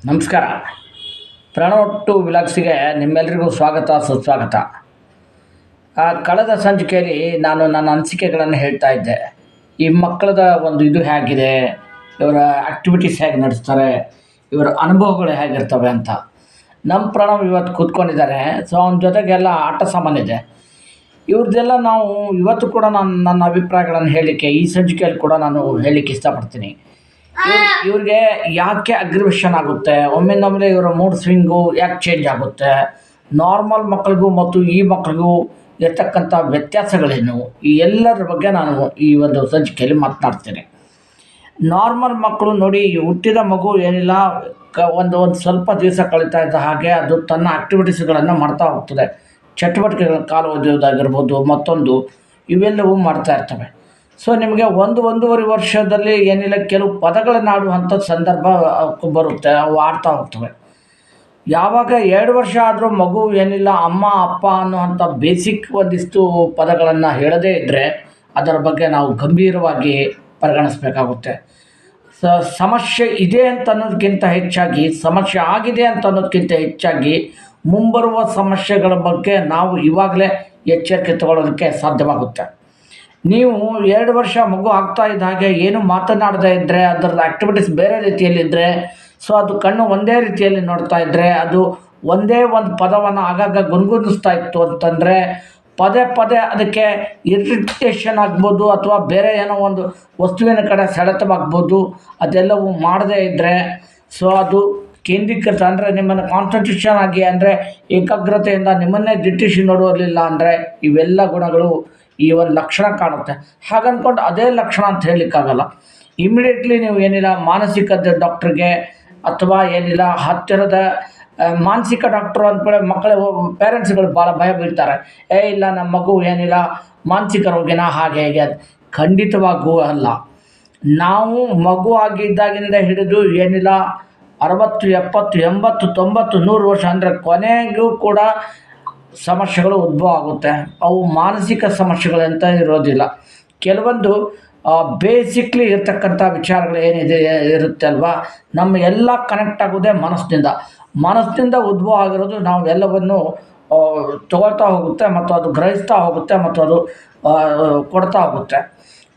ನಮಸ್ಕಾರ. ಪ್ರಣವ್ ಟು ವಿಲಾಗ್ಸಿಗೆ ನಿಮ್ಮೆಲ್ಲರಿಗೂ ಸ್ವಾಗತ ಸುಸ್ವಾಗತ. ಕಳೆದ ಸಂಚಿಕೆಯಲ್ಲಿ ನಾನು ನನ್ನ ಅನಿಸಿಕೆಗಳನ್ನು ಹೇಳ್ತಾ ಇದ್ದೆ. ಈ ಮಕ್ಕಳದ ಒಂದು ಇದು ಹೇಗಿದೆ, ಇವರ ಆ್ಯಕ್ಟಿವಿಟೀಸ್ ಹೇಗೆ ನಡೆಸ್ತಾರೆ, ಇವರ ಅನುಭವಗಳು ಹೇಗಿರ್ತವೆ ಅಂತ. ನಮ್ಮ ಪ್ರಣವ್ ಇವತ್ತು ಕೂತ್ಕೊಂಡಿದ್ದಾರೆ. ಸೊ ಅವನ ಜೊತೆಗೆಲ್ಲ ಆಟ ಸಾಮಾನಿದೆ. ಇವ್ರದ್ದೆಲ್ಲ ನಾವು ಇವತ್ತು ಕೂಡ ನನ್ನ ಅಭಿಪ್ರಾಯಗಳನ್ನು ಹೇಳಲಿಕ್ಕೆ ಈ ಸಂಚಿಕೆಯಲ್ಲಿ ಕೂಡ ನಾನು ಹೇಳಲಿಕ್ಕೆ ಇಷ್ಟಪಡ್ತೀನಿ. ಇವ್ರಿಗೆ ಯಾಕೆ ಅಗ್ರಿವೇಷನ್ ಆಗುತ್ತೆ, ಒಮ್ಮಿಂದೊಮ್ಮೆ ಇವರ ಮೂಡ್ ಸ್ವಿಂಗು ಯಾಕೆ ಚೇಂಜ್ ಆಗುತ್ತೆ, ನಾರ್ಮಲ್ ಮಕ್ಕಳಿಗೂ ಮತ್ತು ಈ ಮಕ್ಕಳಿಗೂ ಇರ್ತಕ್ಕಂಥ ವ್ಯತ್ಯಾಸಗಳೇನು, ಈ ಎಲ್ಲರ ಬಗ್ಗೆ ನಾನು ಈ ಒಂದು ಸಂಚಿಕೆಯಲ್ಲಿ ಮಾತನಾಡ್ತೀನಿ. ನಾರ್ಮಲ್ ಮಕ್ಕಳು ನೋಡಿ, ಹುಟ್ಟಿದ ಮಗು ಏನಿಲ್ಲ ಒಂದು ಸ್ವಲ್ಪ ದಿವಸ ಕಳೀತಾ ಇದ್ದ ಹಾಗೆ ಅದು ತನ್ನ ಆ್ಯಕ್ಟಿವಿಟೀಸ್ಗಳನ್ನು ಮಾಡ್ತಾ ಹೋಗ್ತದೆ. ಚಟುವಟಿಕೆಗಳ ಕಾಲು ಓದೋದಾಗಿರ್ಬೋದು, ಮತ್ತೊಂದು ಇವೆಲ್ಲವೂ ಮಾಡ್ತಾ ಇರ್ತವೆ. ಸೊ ನಿಮಗೆ ಒಂದೂವರೆ ವರ್ಷದಲ್ಲಿ ಏನಿಲ್ಲ ಕೆಲವು ಪದಗಳನ್ನು ಆಡುವಂಥ ಸಂದರ್ಭ ಬರುತ್ತೆ, ಅವು ಆಡ್ತಾ ಹೋಗ್ತವೆ. ಯಾವಾಗ 2 ವರ್ಷ ಆದರೂ ಮಗು ಏನಿಲ್ಲ ಅಮ್ಮ ಅಪ್ಪ ಅನ್ನುವಂಥ ಬೇಸಿಕ್ ಒಂದಿಷ್ಟು ಪದಗಳನ್ನು ಹೇಳದೇ ಇದ್ದರೆ ಅದರ ಬಗ್ಗೆ ನಾವು ಗಂಭೀರವಾಗಿ ಪರಿಗಣಿಸಬೇಕಾಗುತ್ತೆ. ಸಮಸ್ಯೆ ಇದೆ ಅಂತ ಅನ್ನೋದಕ್ಕಿಂತ ಹೆಚ್ಚಾಗಿ, ಸಮಸ್ಯೆ ಆಗಿದೆ ಅಂತ ಅನ್ನೋದಕ್ಕಿಂತ ಹೆಚ್ಚಾಗಿ ಮುಂಬರುವ ಸಮಸ್ಯೆಗಳ ಬಗ್ಗೆ ನಾವು ಇವಾಗಲೇ ಎಚ್ಚರಿಕೆ ತಗೊಳ್ಳೋದಕ್ಕೆ ಸಾಧ್ಯವಾಗುತ್ತೆ. ನೀವು 2 ವರ್ಷ ಮಗು ಆಗ್ತಾ ಇದ್ದ ಹಾಗೆ ಏನು ಮಾತನಾಡದೇ ಇದ್ದರೆ, ಅದರದ್ದು ಆ್ಯಕ್ಟಿವಿಟೀಸ್ ಬೇರೆ ರೀತಿಯಲ್ಲಿದ್ದರೆ, ಸೊ ಅದು ಕಣ್ಣು ಒಂದೇ ರೀತಿಯಲ್ಲಿ ನೋಡ್ತಾ ಇದ್ದರೆ, ಅದು ಒಂದೇ ಒಂದು ಪದವನ್ನು ಆಗಾಗ ಗುನ್ಗುನಿಸ್ತಾ ಇತ್ತು ಅಂತಂದರೆ, ಪದೇ ಪದೇ ಅದಕ್ಕೆ ಇರಿಟೇಷನ್ ಆಗ್ಬೋದು, ಅಥವಾ ಬೇರೆ ಏನೋ ಒಂದು ವಸ್ತುವಿನ ಕಡೆ ಸೆಳೆತವಾಗ್ಬೋದು. ಅದೆಲ್ಲವೂ ಮಾಡದೇ ಇದ್ದರೆ, ಸೊ ಅದು ಕೇಂದ್ರೀಕೃತ ಅಂದರೆ ನಿಮ್ಮನ್ನು ಕಾನ್ಸಂಟ್ರೇಷನ್ ಆಗಿ ಅಂದರೆ ಏಕಾಗ್ರತೆಯಿಂದ ನಿಮ್ಮನ್ನೇ ದಿಟ್ಟಿಸಿ ನೋಡುವಲಿಲ್ಲ ಅಂದರೆ ಇವೆಲ್ಲ ಗುಣಗಳು ಈ ಒಂದು ಲಕ್ಷಣ ಕಾಣುತ್ತೆ. ಹಾಗಂದ್ಕೊಂಡು ಅದೇ ಲಕ್ಷಣ ಅಂತ ಹೇಳಲಿಕ್ಕಾಗಲ್ಲ. ಇಮಿಡಿಯೇಟ್ಲಿ ನೀವು ಏನಿಲ್ಲ ಮಾನಸಿಕದ ಡಾಕ್ಟ್ರಿಗೆ ಅಥವಾ ಏನಿಲ್ಲ ಹತ್ತಿರದ ಮಾನಸಿಕ ಡಾಕ್ಟ್ರು ಅಂದ್ಕೊಳ್ಳಿ ಮಕ್ಕಳ ಪೇರೆಂಟ್ಸ್ಗಳು ಭಾಳ ಭಯ ಬೀಳ್ತಾರೆ. ಇಲ್ಲ ನಮ್ಮ ಮಗು ಏನಿಲ್ಲ ಮಾನಸಿಕ ರೋಗಿನ ಹಾಗೆ ಹೇಗೆ. ಖಂಡಿತವಾಗೂ ಅಲ್ಲ. ನಾವು ಮಗು ಆಗಿದ್ದಾಗಿಂದ ಹಿಡಿದು ಏನಿಲ್ಲ 60, 70, 80, 90, 100 ವರ್ಷ ಅಂದರೆ ಕೊನೆಗೂ ಕೂಡ ಸಮಸ್ಯೆಗಳು ಉದ್ಭವ ಆಗುತ್ತೆ. ಅವು ಮಾನಸಿಕ ಸಮಸ್ಯೆಗಳಂತ ಇರೋದಿಲ್ಲ. ಕೆಲವೊಂದು ಬೇಸಿಕ್ಲಿ ಇರ್ತಕ್ಕಂಥ ವಿಚಾರಗಳು ಏನಿದೆ ಇರುತ್ತೆ ಅಲ್ವಾ, ನಮ್ಮ ಎಲ್ಲ ಕನೆಕ್ಟ್ ಆಗೋದೇ ಮನಸ್ಸಿನಿಂದ ಉದ್ಭವ ಆಗಿರೋದು. ನಾವು ಎಲ್ಲವನ್ನು ತಗೊಳ್ತಾ ಹೋಗುತ್ತೆ ಮತ್ತು ಅದು ಗ್ರಹಿಸ್ತಾ ಹೋಗುತ್ತೆ ಮತ್ತು ಅದು ಕೊಡ್ತಾ ಹೋಗುತ್ತೆ.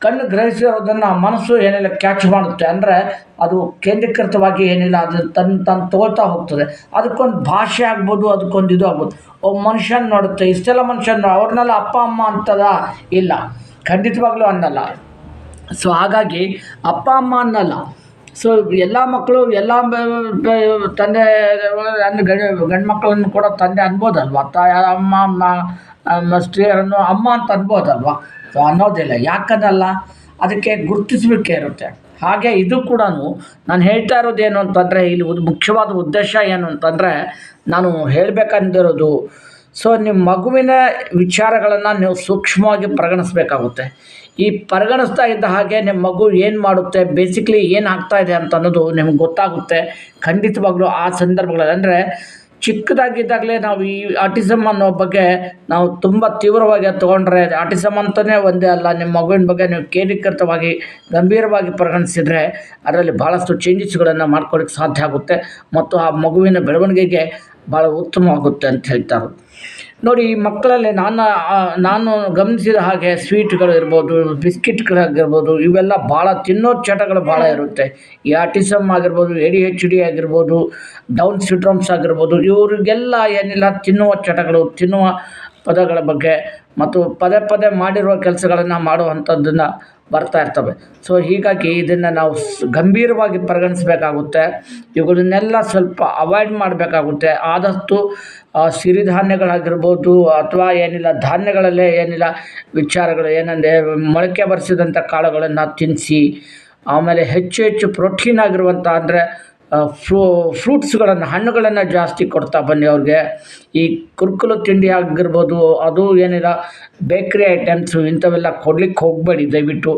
ಕಣ್ಣು ಗ್ರಹಿಸಿರೋದನ್ನು ಮನಸ್ಸು ಏನಿಲ್ಲ ಕ್ಯಾಚ್ ಮಾಡುತ್ತೆ, ಅಂದರೆ ಅದು ಕೇಂದ್ರೀಕೃತವಾಗಿ ಏನಿಲ್ಲ ಅದು ತನ್ನ ತಗೊಳ್ತಾ ಹೋಗ್ತದೆ. ಅದಕ್ಕೊಂದು ಭಾಷೆ ಆಗ್ಬೋದು, ಅದಕ್ಕೊಂದು ಇದು ಆಗ್ಬೋದು. ಒಬ್ಬ ಮನುಷ್ಯನ ನೋಡುತ್ತೆ, ಇಷ್ಟೆಲ್ಲ ಮನುಷ್ಯನ ಅವ್ರನ್ನೆಲ್ಲ ಅಪ್ಪ ಅಮ್ಮ ಅಂತದ ಇಲ್ಲ, ಖಂಡಿತವಾಗ್ಲೂ ಅನ್ನಲ್ಲ. ಸೊ ಹಾಗಾಗಿ ಅಪ್ಪ ಅಮ್ಮ ಅನ್ನಲ್ಲ. ಸೊ ಎಲ್ಲ ಮಕ್ಕಳು ಎಲ್ಲ ತಂದೆ ಗಂಡು ಮಕ್ಕಳನ್ನು ಕೂಡ ತಂದೆ ಅನ್ಬೋದಲ್ವ, ಅಮ್ಮ ಸ್ತ್ರೀಯರನ್ನು ಅಮ್ಮ ಅಂತ ಅನ್ಬೋದಲ್ವ. ಸೊ ಅನ್ನೋದಿಲ್ಲ. ಯಾಕನ್ನಲ್ಲ, ಅದಕ್ಕೆ ಗುರುತಿಸಲಿಕ್ಕೆ ಇರುತ್ತೆ. ಹಾಗೆ ಇದು ಕೂಡ ನಾನು ಹೇಳ್ತಾ ಇರೋದೇನು ಅಂತಂದರೆ, ಇಲ್ಲಿ ಮುಖ್ಯವಾದ ಉದ್ದೇಶ ಏನು ಅಂತಂದರೆ, ನಾನು ಹೇಳಬೇಕಂದಿರೋದು, ಸೊ ನಿಮ್ಮ ಮಗುವಿನ ವಿಚಾರಗಳನ್ನು ನೀವು ಸೂಕ್ಷ್ಮವಾಗಿ ಪರಿಗಣಿಸಬೇಕಾಗುತ್ತೆ. ಈ ಪರಿಗಣಿಸ್ತಾ ಇದ್ದ ಹಾಗೆ ನಿಮ್ಮ ಮಗು ಏನು ಮಾಡುತ್ತೆ, ಬೇಸಿಕ್ಲಿ ಏನು ಆಗ್ತಾಯಿದೆ ಅಂತ ಅನ್ನೋದು ನಿಮ್ಗೆ ಗೊತ್ತಾಗುತ್ತೆ. ಖಂಡಿತವಾಗ್ಲೂ ಆ ಸಂದರ್ಭಗಳಲ್ಲಿ ಅಂದರೆ ಚಿಕ್ಕದಾಗಿದ್ದಾಗಲೇ ನಾವು ಈ ಆಟಿಸಮ್ ಅನ್ನೋ ಬಗ್ಗೆ ನಾವು ತುಂಬ ತೀವ್ರವಾಗಿ ತೊಗೊಂಡ್ರೆ, ಆಟಿಸಮ್ ಅಂತಲೇ ಒಂದೇ ಅಲ್ಲ, ನಿಮ್ಮ ಮಗುವಿನ ಬಗ್ಗೆ ನೀವು ಕೇಂದ್ರೀಕೃತವಾಗಿ ಗಂಭೀರವಾಗಿ ಪರಿಗಣಿಸಿದರೆ ಅದರಲ್ಲಿ ಭಾಳಷ್ಟು ಚೇಂಜಸ್ಗಳನ್ನು ಮಾಡ್ಕೊಳ್ಳಿಕ್ಕೆ ಸಾಧ್ಯ ಆಗುತ್ತೆ ಮತ್ತು ಆ ಮಗುವಿನ ಬೆಳವಣಿಗೆಗೆ ಭಾಳ ಉತ್ತಮವಾಗುತ್ತೆ ಅಂತ ಹೇಳ್ತಾರೆ. ನೋಡಿ, ಈ ಮಕ್ಕಳಲ್ಲಿ ನಾನು ಗಮನಿಸಿದ ಹಾಗೆ ಸ್ವೀಟ್ಗಳು ಇರ್ಬೋದು, ಬಿಸ್ಕಿಟ್ಗಳಾಗಿರ್ಬೋದು, ಇವೆಲ್ಲ ಭಾಳ ತಿನ್ನೋ ಚಟಗಳು ಭಾಳ ಇರುತ್ತೆ. ಈ ಆಟಿಸಮ್ ಆಗಿರ್ಬೋದು, ADHD ಆಗಿರ್ಬೋದು, ಡೌನ್ ಸಿಂಡ್ರೋಮ್ಸ್ ಆಗಿರ್ಬೋದು, ಇವರಿಗೆಲ್ಲ ಏನಿಲ್ಲ ತಿನ್ನುವ ಚಟಗಳು, ತಿನ್ನುವ ಪದಗಳ ಬಗ್ಗೆ ಮತ್ತು ಪದೇ ಪದೇ ಮಾಡಿರುವ ಕೆಲಸಗಳನ್ನು ಮಾಡುವಂಥದ್ದನ್ನು ಬರ್ತಾ ಇರ್ತವೆ. ಸೊ ಹೀಗಾಗಿ ಇದನ್ನು ನಾವು ಗಂಭೀರವಾಗಿ ಪರಿಗಣಿಸಬೇಕಾಗುತ್ತೆ. ಇವುಗಳನ್ನೆಲ್ಲ ಸ್ವಲ್ಪ ಅವಾಯ್ಡ್ ಮಾಡಬೇಕಾಗುತ್ತೆ. ಆದಷ್ಟು ಸಿರಿಧಾನ್ಯಗಳಾಗಿರ್ಬೋದು ಅಥವಾ ಏನಿಲ್ಲ ಧಾನ್ಯಗಳಲ್ಲೇ ಏನಿಲ್ಲ ವಿಚಾರಗಳು ಏನಂದರೆ ಮೊಳಕೆ ಬರಿಸಿದಂಥ ಕಾಳುಗಳನ್ನು ತಿನ್ನಿಸಿ, ಆಮೇಲೆ ಹೆಚ್ಚು ಪ್ರೋಟೀನ್ ಆಗಿರುವಂಥ ಅಂದರೆ ಫ್ರೂಟ್ಸ್ಗಳನ್ನು, ಹಣ್ಣುಗಳನ್ನು ಜಾಸ್ತಿ ಕೊಡ್ತಾ ಬನ್ನಿ ಅವ್ರಿಗೆ. ಈ ಕುರುಕುಲು ತಿಂಡಿ ಆಗಿರ್ಬೋದು, ಅದು ಏನಿಲ್ಲ ಬೇಕ್ರಿ ಐಟಮ್ಸು ಇಂಥವೆಲ್ಲ ಕೊಡ್ಲಿಕ್ಕೆ ಹೋಗಬೇಡಿ ದಯವಿಟ್ಟು.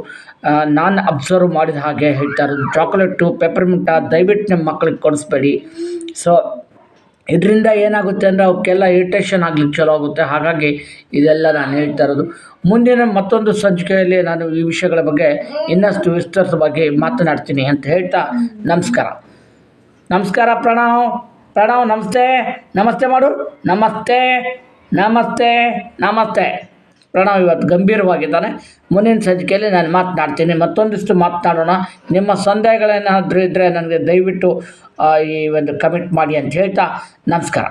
ನಾನು ಅಬ್ಸರ್ವ್ ಮಾಡಿದ ಹಾಗೆ ಹೇಳ್ತಾ ಇರೋದು, ಚಾಕ್ಲೇಟು, ಪೆಪ್ಪರ್ಮಿಂಟ ದಯವಿಟ್ಟು ನಿಮ್ಮ ಮಕ್ಕಳಿಗೆ ಕೊಡಿಸ್ಬೇಡಿ. ಸೊ ಇದರಿಂದ ಏನಾಗುತ್ತೆ ಅಂದರೆ ಅವಕ್ಕೆಲ್ಲ ಇರಿಟೇಷನ್ ಆಗ್ಲಿಕ್ಕೆ ಚಲೋ ಆಗುತ್ತೆ. ಹಾಗಾಗಿ ಇದೆಲ್ಲ ನಾನು ಹೇಳ್ತಾ ಇರೋದು. ಮುಂದಿನ ಮತ್ತೊಂದು ಸಂಚಿಕೆಯಲ್ಲಿ ನಾನು ಈ ವಿಷಯಗಳ ಬಗ್ಗೆ ಇನ್ನಷ್ಟು ವಿಸ್ತೃತವಾಗಿ ಮಾತನಾಡ್ತೀನಿ ಅಂತ ಹೇಳ್ತಾ ನಮಸ್ಕಾರ. ನಮಸ್ಕಾರ ಪ್ರಣವ್. ಪ್ರಣವ್ ನಮಸ್ತೆ. ನಮಸ್ತೆ ಮಾಡು. ನಮಸ್ತೆ ನಮಸ್ತೆ ನಮಸ್ತೆ. ಪ್ರಣವ್ ಇವತ್ತು ಗಂಭೀರವಾಗಿದ್ದಾನೆ. ಮುಂದಿನ ಸಂಚಿಕೆಯಲ್ಲಿ ನಾನು ಮಾತನಾಡ್ತೀನಿ, ಮತ್ತೊಂದಿಷ್ಟು ಮಾತನಾಡೋಣ. ನಿಮ್ಮ ಸಂದೇಹಗಳೇನಾದರೂ ಇದ್ದರೆ ನನಗೆ ದಯವಿಟ್ಟು ಈ ಒಂದು ಕಮೆಂಟ್ ಮಾಡಿ ಅಂತ ಹೇಳ್ತಾ ನಮಸ್ಕಾರ.